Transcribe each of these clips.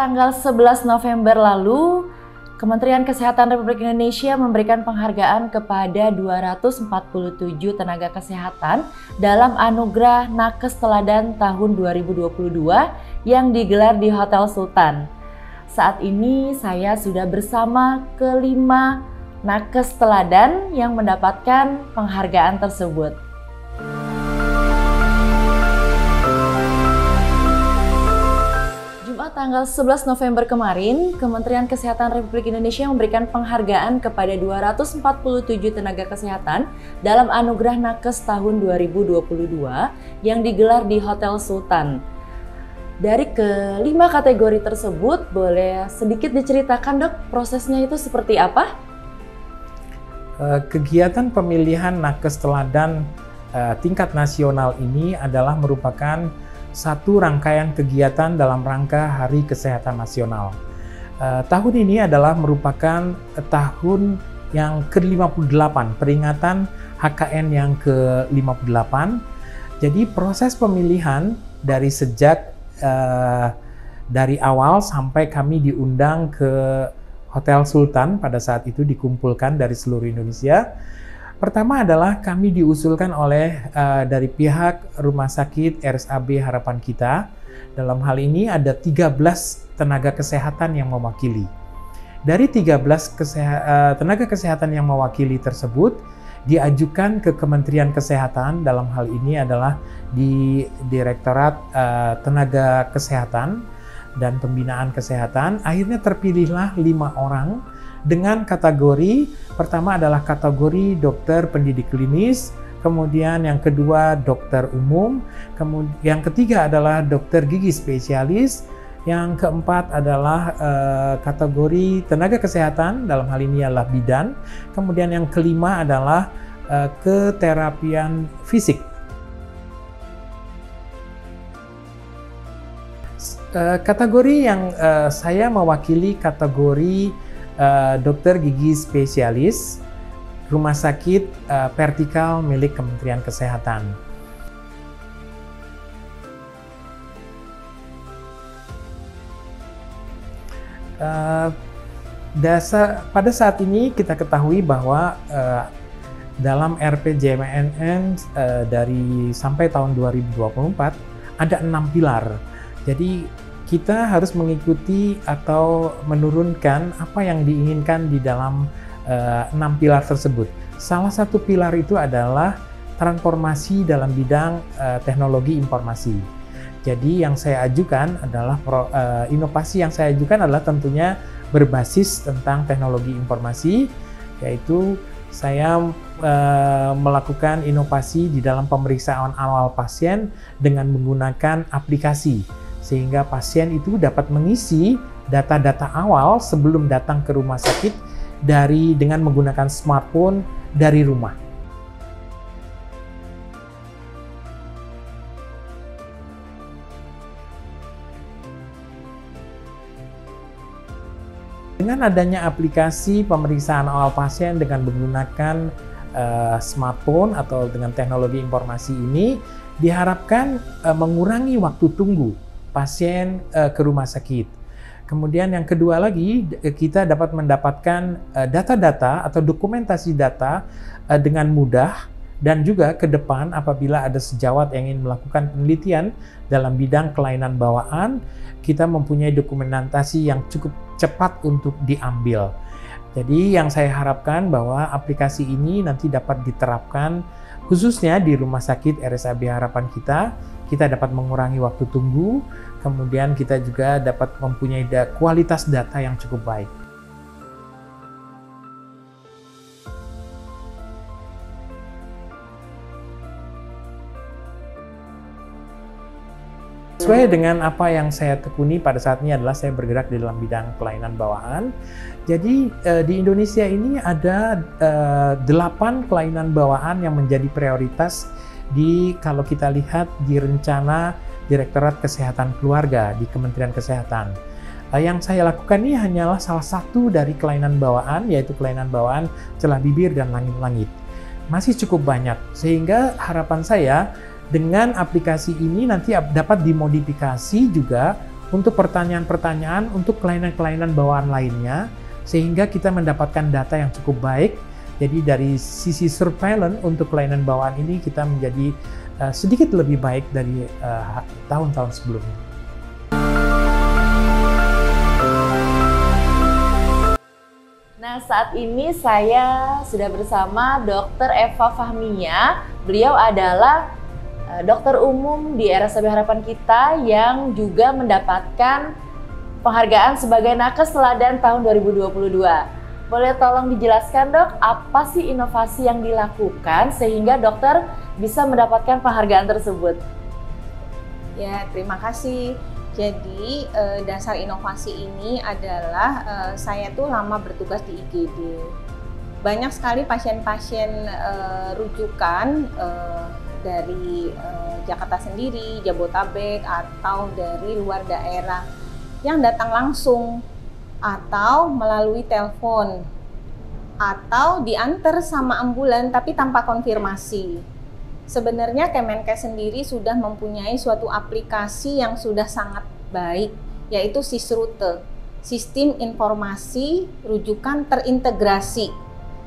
tanggal 11 November lalu, Kementerian Kesehatan Republik Indonesia memberikan penghargaan kepada 247 tenaga kesehatan dalam Anugerah Nakes Teladan tahun 2022 yang digelar di Hotel Sultan. Saat ini saya sudah bersama kelima nakes teladan yang mendapatkan penghargaan tersebut. Tanggal 11 November kemarin, Kementerian Kesehatan Republik Indonesia memberikan penghargaan kepada 247 tenaga kesehatan dalam Anugerah Nakes tahun 2022 yang digelar di Hotel Sultan. Dari kelima kategori tersebut, boleh sedikit diceritakan, Dok, prosesnya itu seperti apa? Kegiatan pemilihan nakes teladan tingkat nasional ini adalah merupakan satu rangkaian kegiatan dalam rangka Hari Kesehatan Nasional. Tahun ini adalah merupakan tahun yang ke-58, peringatan HKN yang ke-58. Jadi proses pemilihan dari sejak dari awal sampai kami diundang ke Hotel Sultan, pada saat itu dikumpulkan dari seluruh Indonesia. Pertama adalah kami diusulkan oleh dari pihak Rumah Sakit RSAB Harapan Kita. Dalam hal ini ada 13 tenaga kesehatan yang mewakili. Dari 13 tenaga kesehatan yang mewakili tersebut diajukan ke Kementerian Kesehatan, dalam hal ini adalah di Direktorat Tenaga Kesehatan dan Pembinaan Kesehatan. Akhirnya terpilihlah 5 orang dengan kategori, pertama adalah kategori dokter pendidik klinis, kemudian yang kedua dokter umum, kemudian yang ketiga adalah dokter gigi spesialis, yang keempat adalah kategori tenaga kesehatan, dalam hal ini adalah bidan, kemudian yang kelima adalah keterapian fisik. Kategori yang saya mewakili kategori dokter gigi spesialis Rumah Sakit Vertikal milik Kementerian Kesehatan. Pada saat ini kita ketahui bahwa dalam RPJMNN dari sampai tahun 2024 ada 6 pilar. Jadi kita harus mengikuti atau menurunkan apa yang diinginkan di dalam 6 pilar tersebut. Salah satu pilar itu adalah transformasi dalam bidang teknologi informasi. Jadi yang saya ajukan adalah inovasi yang saya ajukan adalah tentunya berbasis tentang teknologi informasi, yaitu saya melakukan inovasi di dalam pemeriksaan awal pasien dengan menggunakan aplikasi, sehingga pasien itu dapat mengisi data-data awal sebelum datang ke rumah sakit dengan menggunakan smartphone dari rumah. Dengan adanya aplikasi pemeriksaan awal pasien dengan menggunakan smartphone atau dengan teknologi informasi ini, diharapkan mengurangi waktu tunggu pasien ke rumah sakit. Kemudian yang kedua lagi, kita dapat mendapatkan data-data atau dokumentasi data dengan mudah, dan juga ke depan apabila ada sejawat yang ingin melakukan penelitian dalam bidang kelainan bawaan, kita mempunyai dokumentasi yang cukup cepat untuk diambil. Jadi yang saya harapkan bahwa aplikasi ini nanti dapat diterapkan khususnya di Rumah Sakit RSAB Harapan kita dapat mengurangi waktu tunggu, kemudian kita juga dapat mempunyai kualitas data yang cukup baik. Sesuai dengan apa yang saya tekuni pada saat ini adalah saya bergerak di dalam bidang kelainan bawaan. Jadi di Indonesia ini ada 8 kelainan bawaan yang menjadi prioritas kalau kita lihat di rencana Direktorat Kesehatan Keluarga di Kementerian Kesehatan. Yang saya lakukan ini hanyalah salah satu dari kelainan bawaan, yaitu kelainan bawaan celah bibir dan langit-langit. Masih cukup banyak, sehingga harapan saya dengan aplikasi ini nanti dapat dimodifikasi juga untuk pertanyaan-pertanyaan untuk kelainan-kelainan bawaan lainnya, sehingga kita mendapatkan data yang cukup baik. Jadi dari sisi surveillance untuk kelainan bawaan ini kita menjadi sedikit lebih baik dari tahun-tahun sebelumnya. Nah, saat ini saya sudah bersama Dr. Eva Fahmia. Beliau adalah dokter umum di RSAB Harapan Kita yang juga mendapatkan penghargaan sebagai Nakes Teladan tahun 2022. Boleh tolong dijelaskan, Dok, apa sih inovasi yang dilakukan sehingga dokter bisa mendapatkan penghargaan tersebut? Ya, terima kasih. Jadi dasar inovasi ini adalah saya tuh lama bertugas di IGD. Banyak sekali pasien-pasien rujukan dari Jakarta sendiri, Jabotabek, atau dari luar daerah yang datang langsung atau melalui telepon atau diantar sama ambulan tapi tanpa konfirmasi. Sebenarnya Kemenkes sendiri sudah mempunyai suatu aplikasi yang sudah sangat baik, yaitu Sisrute, Sistem Informasi Rujukan Terintegrasi.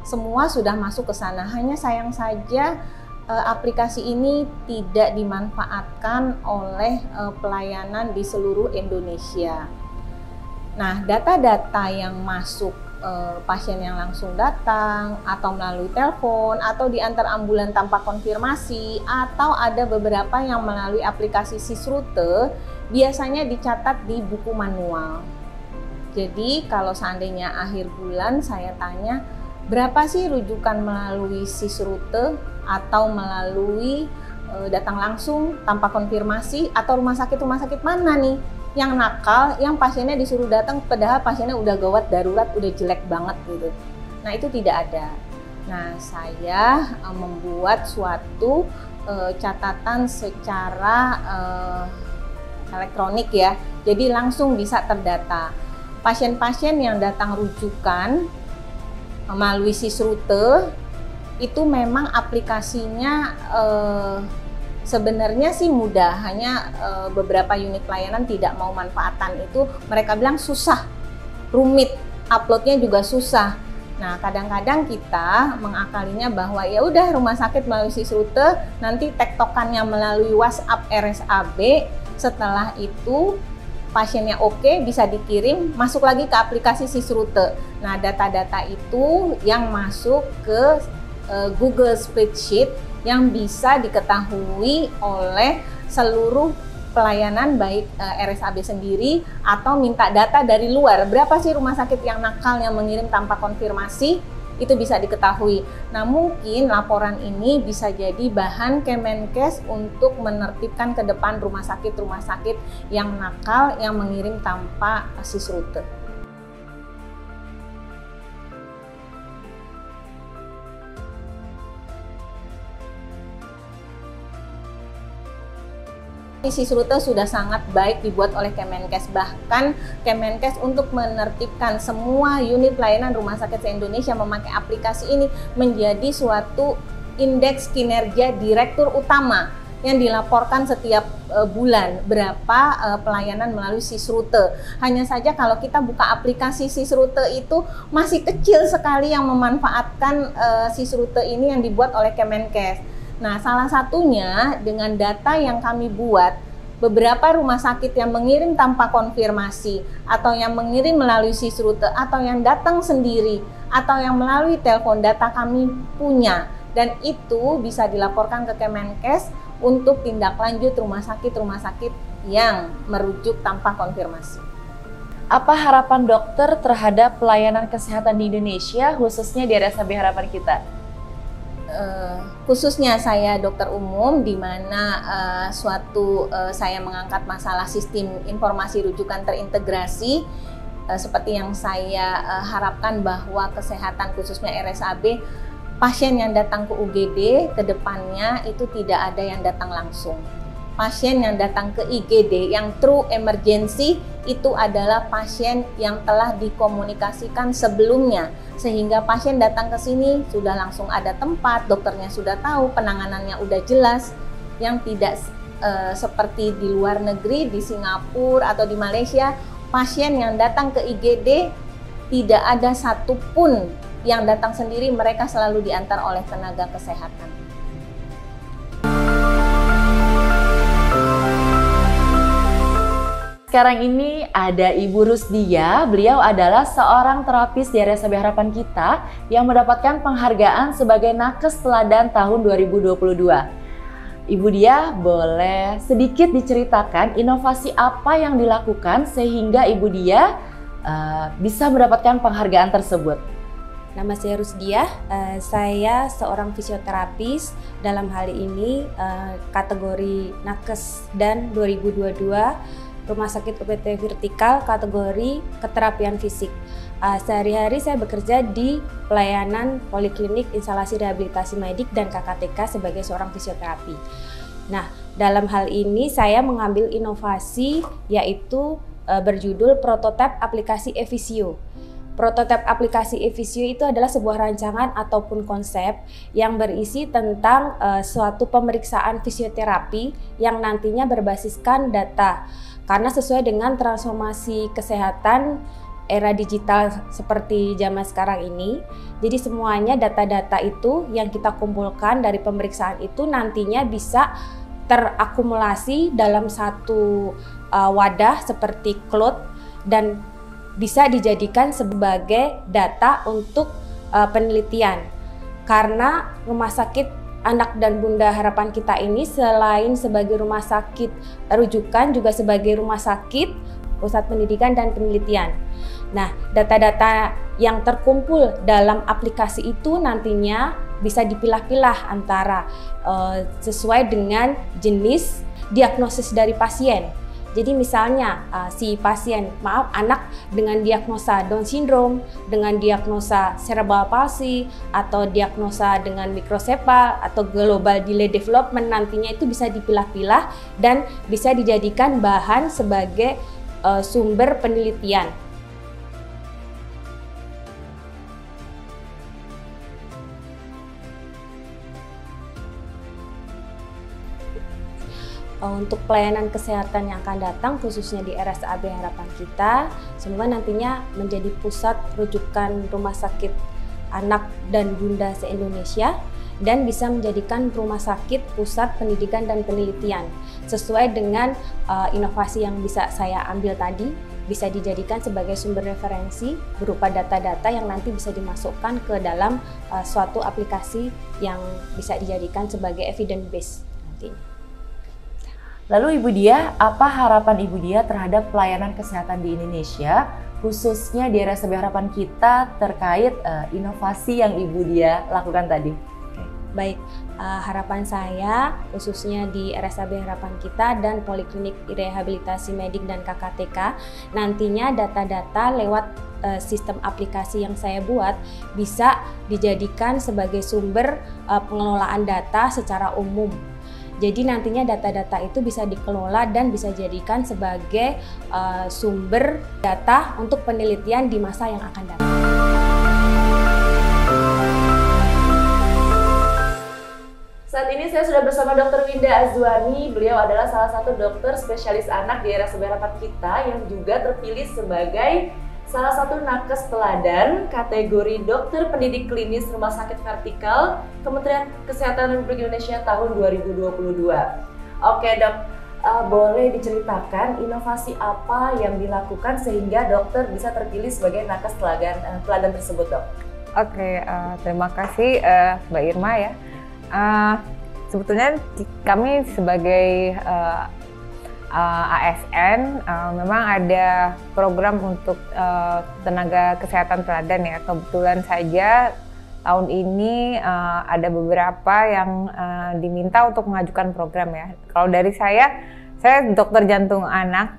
Semua sudah masuk ke sana, hanya sayang saja aplikasi ini tidak dimanfaatkan oleh pelayanan di seluruh Indonesia. Nah, data-data yang masuk pasien yang langsung datang atau melalui telepon atau diantar ambulan tanpa konfirmasi atau ada beberapa yang melalui aplikasi Sisrute biasanya dicatat di buku manual. Jadi kalau seandainya akhir bulan saya tanya berapa sih rujukan melalui Sisrute atau melalui datang langsung tanpa konfirmasi atau rumah sakit mana nih yang nakal, yang pasiennya disuruh datang padahal pasiennya udah gawat darurat, udah jelek banget gitu. Nah, itu tidak ada. Nah, saya membuat suatu catatan secara elektronik ya. Jadi langsung bisa terdata. Pasien-pasien yang datang rujukan melalui Sisrute itu memang aplikasinya sebenarnya sih mudah, hanya beberapa unit pelayanan tidak mau manfaatan itu. Mereka bilang susah, rumit, uploadnya juga susah. Nah, kadang-kadang kita mengakalinya bahwa ya udah rumah sakit melalui Sisrute, nanti tektokannya melalui WhatsApp RSAB. Setelah itu pasiennya oke, bisa dikirim masuk lagi ke aplikasi Sisrute. Nah, data-data itu yang masuk ke Google Spreadsheet yang bisa diketahui oleh seluruh pelayanan baik RSAB sendiri atau minta data dari luar. Berapa sih rumah sakit yang nakal yang mengirim tanpa konfirmasi? Itu bisa diketahui. Nah, mungkin laporan ini bisa jadi bahan Kemenkes untuk menertibkan ke depan rumah sakit yang nakal yang mengirim tanpa Sisrute. Sisrute sudah sangat baik dibuat oleh Kemenkes, bahkan Kemenkes untuk menertibkan semua unit pelayanan rumah sakit se-Indonesia memakai aplikasi ini menjadi suatu indeks kinerja direktur utama yang dilaporkan setiap bulan berapa pelayanan melalui Sisrute. Hanya saja kalau kita buka aplikasi Sisrute itu masih kecil sekali yang memanfaatkan Sisrute ini yang dibuat oleh Kemenkes. Nah, salah satunya dengan data yang kami buat, beberapa rumah sakit yang mengirim tanpa konfirmasi, atau yang mengirim melalui Sisrute, atau yang datang sendiri, atau yang melalui telepon, data kami punya. Dan itu bisa dilaporkan ke Kemenkes untuk tindak lanjut rumah sakit yang merujuk tanpa konfirmasi. Apa harapan dokter terhadap pelayanan kesehatan di Indonesia, khususnya di RSAB Harapan Kita? Khususnya saya dokter umum, di mana saya mengangkat masalah sistem informasi rujukan terintegrasi, seperti yang saya harapkan bahwa kesehatan khususnya RSAB, pasien yang datang ke UGD ke depannya itu tidak ada yang datang langsung. Pasien yang datang ke IGD yang true emergency itu adalah pasien yang telah dikomunikasikan sebelumnya, sehingga pasien datang ke sini sudah langsung ada tempat, dokternya sudah tahu, penanganannya udah jelas. Yang tidak seperti di luar negeri, di Singapura atau di Malaysia, pasien yang datang ke IGD tidak ada satupun yang datang sendiri, mereka selalu diantar oleh tenaga kesehatan. Sekarang ini ada Ibu Rusdia, beliau adalah seorang terapis di RSAB Harapan Kita yang mendapatkan penghargaan sebagai Nakes Teladan tahun 2022. Ibu Dia, boleh sedikit diceritakan inovasi apa yang dilakukan sehingga Ibu Dia bisa mendapatkan penghargaan tersebut? Nama saya Rusdia, saya seorang fisioterapis, dalam hal ini kategori Nakes dan 2022 Rumah Sakit UPT Vertikal kategori keterapian fisik. Sehari-hari saya bekerja di pelayanan poliklinik, instalasi rehabilitasi medik dan KKTK sebagai seorang fisioterapi. Nah, dalam hal ini saya mengambil inovasi yaitu berjudul prototipe aplikasi Evisio. Prototipe aplikasi Evisio itu adalah sebuah rancangan ataupun konsep yang berisi tentang suatu pemeriksaan fisioterapi yang nantinya berbasiskan data. Karena sesuai dengan transformasi kesehatan era digital seperti zaman sekarang ini, jadi semuanya data-data itu yang kita kumpulkan dari pemeriksaan itu nantinya bisa terakumulasi dalam satu wadah seperti cloud dan bisa dijadikan sebagai data untuk penelitian. Karena Rumah Sakit Anak dan Bunda Harapan Kita ini selain sebagai rumah sakit rujukan juga sebagai rumah sakit pusat pendidikan dan penelitian. Nah, data-data yang terkumpul dalam aplikasi itu nantinya bisa dipilah-pilah antara sesuai dengan jenis diagnosis dari pasien. Jadi misalnya si pasien, anak dengan diagnosa Down syndrome, dengan diagnosa cerebral palsy, atau diagnosa dengan mikrosepal atau global delay development, nantinya itu bisa dipilah-pilah dan bisa dijadikan bahan sebagai sumber penelitian. Untuk pelayanan kesehatan yang akan datang khususnya di RSAB Harapan Kita, semoga nantinya menjadi pusat rujukan rumah sakit anak dan bunda se-Indonesia dan bisa menjadikan rumah sakit pusat pendidikan dan penelitian sesuai dengan inovasi yang bisa saya ambil tadi, bisa dijadikan sebagai sumber referensi berupa data-data yang nanti bisa dimasukkan ke dalam suatu aplikasi yang bisa dijadikan sebagai evidence base nantinya. Lalu Ibu Dia, apa harapan Ibu Dia terhadap pelayanan kesehatan di Indonesia, khususnya di RSAB Harapan Kita terkait inovasi yang Ibu Dia lakukan tadi? Baik, harapan saya khususnya di RSAB Harapan Kita dan Poliklinik Rehabilitasi Medik dan KKTK, nantinya data-data lewat sistem aplikasi yang saya buat bisa dijadikan sebagai sumber pengelolaan data secara umum. Jadi nantinya data-data itu bisa dikelola dan bisa dijadikan sebagai sumber data untuk penelitian di masa yang akan datang. Saat ini saya sudah bersama Dr. Winda Azwani. Beliau adalah salah satu dokter spesialis anak di RSAB Harapan Kita yang juga terpilih sebagai salah satu nakes teladan kategori dokter pendidik klinis Rumah Sakit Vertikal Kementerian Kesehatan Republik Indonesia tahun 2022. Oke dok, boleh diceritakan inovasi apa yang dilakukan sehingga dokter bisa terpilih sebagai nakes teladan tersebut dok? Oke, terima kasih Mbak Irma ya. Sebetulnya kami sebagai ASN memang ada program untuk tenaga kesehatan teladan ya. Kebetulan saja tahun ini ada beberapa yang diminta untuk mengajukan program ya. Kalau dari saya dokter jantung anak,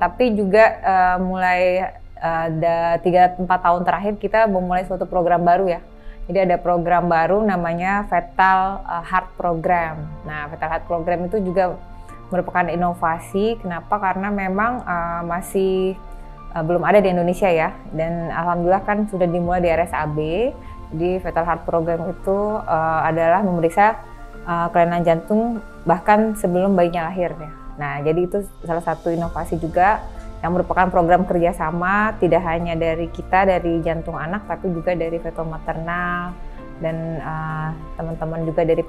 tapi juga mulai 3-4 tahun terakhir kita memulai suatu program baru ya. Jadi ada program baru namanya Fetal Heart Program. Nah, Fetal Heart Program itu juga merupakan inovasi. Kenapa? Karena memang masih belum ada di Indonesia ya. Dan alhamdulillah kan sudah dimulai di RSAB. Jadi Fetal Heart Program itu adalah memeriksa kelainan jantung bahkan sebelum bayinya lahir ya. Nah, jadi itu salah satu inovasi juga yang merupakan program kerjasama tidak hanya dari kita, dari jantung anak, tapi juga dari fetal maternal dan teman-teman juga dari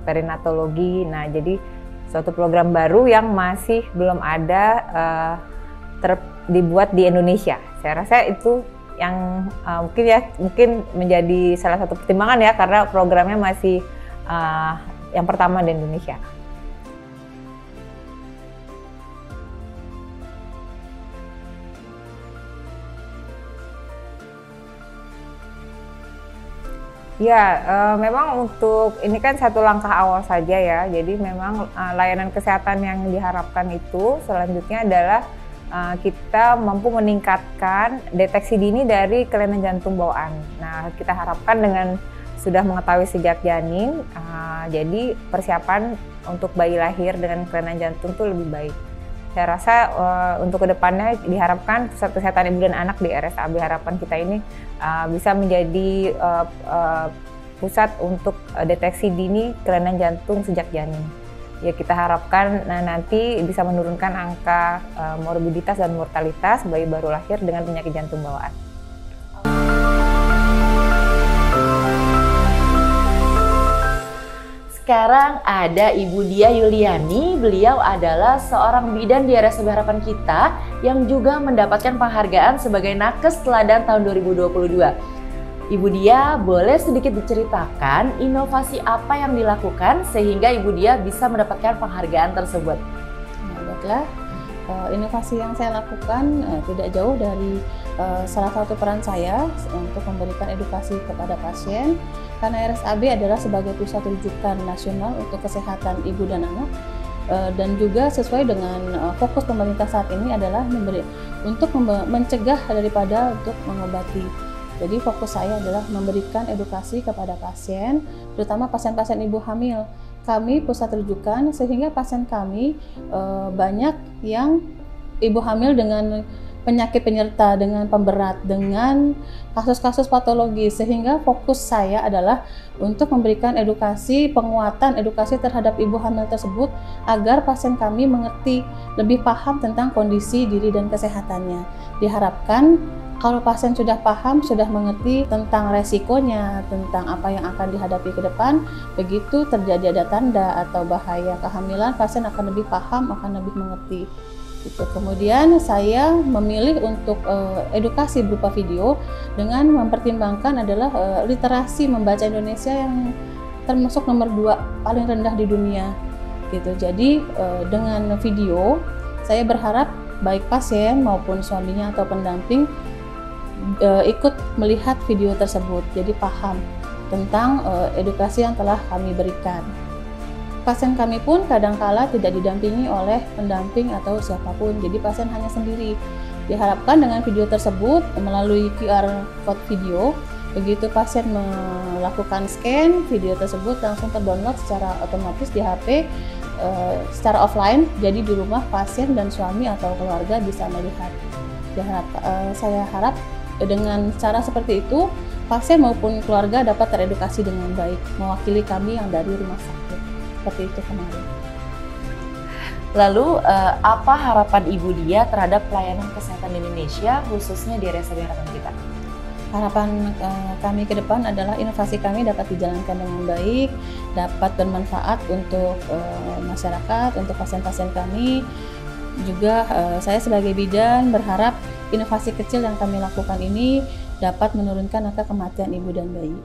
perinatologi. Nah, jadi suatu program baru yang masih belum ada dibuat di Indonesia. Saya rasa itu yang mungkin menjadi salah satu pertimbangan ya, karena programnya masih yang pertama di Indonesia. Ya, memang untuk ini kan satu langkah awal saja ya. Jadi memang layanan kesehatan yang diharapkan itu selanjutnya adalah kita mampu meningkatkan deteksi dini dari kelainan jantung bawaan. Nah, kita harapkan dengan sudah mengetahui sejak janin, jadi persiapan untuk bayi lahir dengan kelainan jantung itu lebih baik. Saya rasa untuk kedepannya diharapkan pusat kesehatan ibu dan anak di RSAB harapan kita ini bisa menjadi pusat untuk deteksi dini kelainan jantung sejak janin. Ya, kita harapkan nanti bisa menurunkan angka morbiditas dan mortalitas bayi baru lahir dengan penyakit jantung bawaan. Sekarang ada Ibu Dia Yuliani, beliau adalah seorang bidan di RSUD Harapan Kita yang juga mendapatkan penghargaan sebagai Nakes Teladan tahun 2022. Ibu Dia, boleh sedikit diceritakan inovasi apa yang dilakukan sehingga Ibu Dia bisa mendapatkan penghargaan tersebut? Nah, baiklah, inovasi yang saya lakukan tidak jauh dari salah satu peran saya untuk memberikan edukasi kepada pasien. Karena RSAB adalah sebagai pusat rujukan nasional untuk kesehatan ibu dan anak, dan juga sesuai dengan fokus pemerintah saat ini adalah untuk mencegah daripada untuk mengobati. Jadi fokus saya adalah memberikan edukasi kepada pasien, terutama pasien-pasien ibu hamil. Kami pusat rujukan sehingga pasien kami banyak yang ibu hamil dengan penyakit penyerta, dengan pemberat, dengan kasus-kasus patologi, sehingga fokus saya adalah untuk memberikan edukasi, penguatan edukasi terhadap ibu hamil tersebut agar pasien kami mengerti, lebih paham tentang kondisi diri dan kesehatannya. Diharapkan kalau pasien sudah paham, sudah mengerti tentang resikonya, tentang apa yang akan dihadapi ke depan, begitu terjadi ada tanda atau bahaya kehamilan, pasien akan lebih paham, akan lebih mengerti. Kemudian saya memilih untuk edukasi berupa video dengan mempertimbangkan adalah literasi membaca Indonesia yang termasuk nomor 2 paling rendah di dunia gitu. Jadi dengan video saya berharap baik pasien maupun suaminya atau pendamping ikut melihat video tersebut, jadi paham tentang edukasi yang telah kami berikan. Pasien kami pun kadangkala tidak didampingi oleh pendamping atau siapapun, jadi pasien hanya sendiri. Diharapkan dengan video tersebut melalui QR code video, begitu pasien melakukan scan, video tersebut langsung terdownload secara otomatis di HP secara offline, jadi di rumah pasien dan suami atau keluarga bisa melihat. Saya harap dengan cara seperti itu, pasien maupun keluarga dapat teredukasi dengan baik, mewakili kami yang dari rumah sakit. Seperti itu kemarin. Lalu apa harapan Ibu Dia terhadap pelayanan kesehatan di Indonesia, khususnya di RSUD Harapan Kita? Harapan kami ke depan adalah inovasi kami dapat dijalankan dengan baik, dapat bermanfaat untuk masyarakat, untuk pasien-pasien kami. Juga saya sebagai bidan berharap inovasi kecil yang kami lakukan ini dapat menurunkan angka kematian ibu dan bayi.